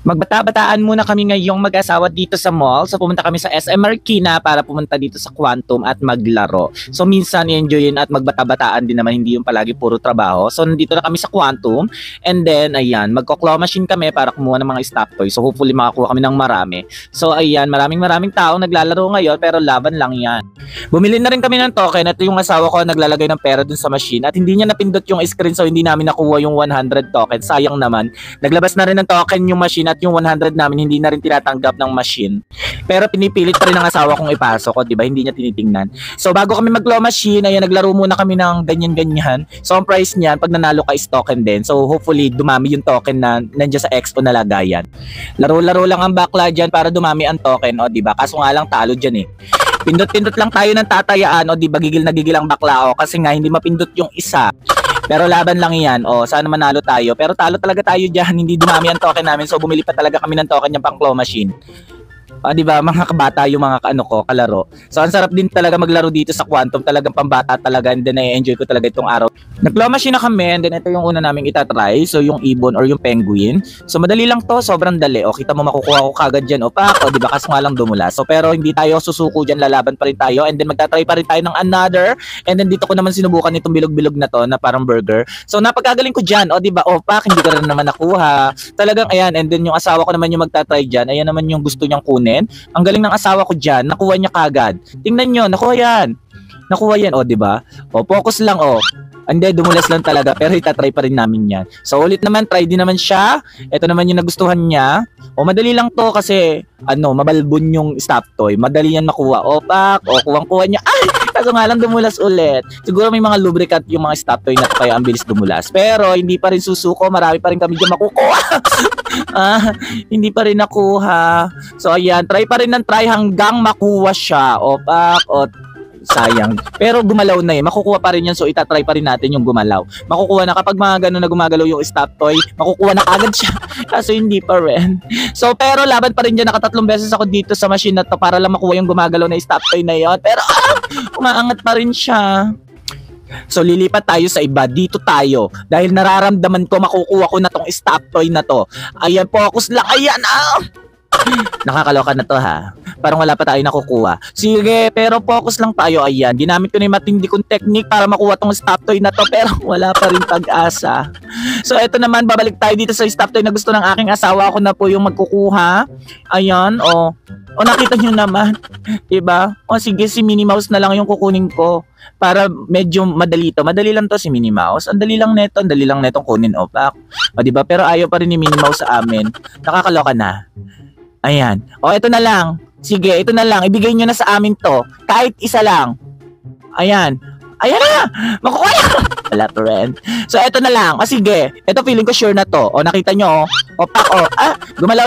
Magbata-bataan muna kami ngayong mag-asawa dito sa mall. So pumunta kami sa SM Marikina para pumunta dito sa Quantum at maglaro. So minsan i-enjoy yun at magbata-bataan din naman, hindi yung palagi puro trabaho. So nandito na kami sa Quantum and then ayan, magko-claw machine kami para kumuha ng mga stock toys. So hopefully makakuha kami ng marami. So ayan, maraming tao naglalaro ngayon pero laban lang yan. Bumili na rin kami ng token at yung asawa ko naglalagay ng pera dun sa machine at hindi niya napindot yung screen so hindi namin nakuha yung 100 token. Sayang naman. Naglabas na rin ng token yung machine at yung 100 namin hindi na rin tinatanggap ng machine. Pero pinipilit pa rin ng asawa kong ipasok ko, 'di ba? Hindi niya tinitingnan. So bago kami mag-claw machine, ayan naglaro muna kami ng ganyan-ganyan. So ang price niyan pag nanalo ka is token din. So hopefully dumami yung token na nandiyan sa expo na lagayan. Laro-laro lang ang bakla diyan para dumami ang token, o 'di ba? Kaso nga lang talo diyan eh. Pindot-pindot lang tayo ng tatayaan, o 'di ba? Gigil na gigil ang bakla, o kasi nga hindi mapindot yung isa. Pero laban lang yan. O, sana manalo tayo. Pero talo talaga tayo dyan. Hindi dumami ang token namin. So, bumili pa talaga kami ng token yung pang claw machine. O, di ba? Mga kabata yung mga kalaro. So, ang sarap din talaga maglaro dito sa Quantum. Talagang pambata talaga. And then, na-enjoy ko talaga itong araw. Nag-claw machine na kami. And then, ito yung una namin itatry. So, yung ibon or yung penguin. So, madali lang to. Sobrang dali. O, kita mo makukuha ko kagad dyan. O, pak. O, di ba? Kaso nga lang dumula. So, pero hindi tayo susuko dyan. Lalaban pa rin tayo. And then, magtatry pa rin tayo ng another. And then, dito ko naman sinubukan itong bilog-bilog na to na parang burger. So, napagkagaling ko dyan. O, di ba? O, pak. Hindi ko rin naman nakuha. Talagang, ayan. And then, yung asawa ko naman yung magtatry dyan. Ayan naman yung gusto niyang kunin. Ang galing ng asawa ko dyan. Nakuha niya kagad. Tingnan nyo. Nakuha yan. Nakuha yan. O, di ba? O, focus lang. O. Hindi, dumulas lang talaga. Pero itatry pa rin namin yan. So, ulit naman, try din naman siya. Ito naman yung nagustuhan niya. O, madali lang to kasi, mabalbon yung stop toy. Madali yan makuha. O, pak. O, kuwang-kuha niya. Ay! Kaso nga lang dumulas ulit. Siguro may mga lubricant yung mga stop toy na to, kaya ang bilis dumulas. Pero, hindi pa rin susuko. Marami pa rin kami dyan makukuha. Hindi pa rin nakuha. So, ayan. Try pa rin ng try hanggang makuha siya. O, pak. O, sayang. Pero gumalaw na eh. Makukuha pa rin yan. So itatry pa rin natin yung gumalaw. Makukuha na kapag mga ganun na gumagalaw yung stop toy. Makukuha na agad siya. Kaso hindi pa rin. So pero laban pa rin dyan. Nakatatlong beses ako dito sa machine na to para lang makuha yung gumagalaw na stop toy na yon. Pero umaangat pa rin siya. So lilipat tayo sa iba. Dito tayo. Dahil nararamdaman ko makukuha ko na tong stop toy na to. Ayan, focus lang. Ayan. Nakakaloka na to ha. Parang wala pa tayo nakukuha. Sige, pero focus lang tayo. Ayan, ginamit ko na yung matindi kong technique para makuha tong stop toy na to. Pero wala pa rin pag-asa. So eto naman, babalik tayo dito sa stop toy na gusto ng aking asawa. Ako na po yung magkukuha. Ayan, o nakita nyo naman. Diba? O sige, si Minnie Mouse na lang yung kukunin ko. Para medyo madali to. Madali lang to si Minnie Mouse. Ang dali lang neto. Ang dali lang netong kunin. O pak. O diba? Pero ayaw pa rin ni Minnie Mouse sa amin. Nakakaloka na. Ayan. O, ito na lang. Sige, ito na lang. Ibigay nyo na sa amin to. Kahit isa lang. Ayan. Ayan na! Makukuha na! Wala pa rin. So, ito na lang. O, sige. Ito feeling ko sure na to. O, nakita nyo, o. O, pak, o. Gumalaw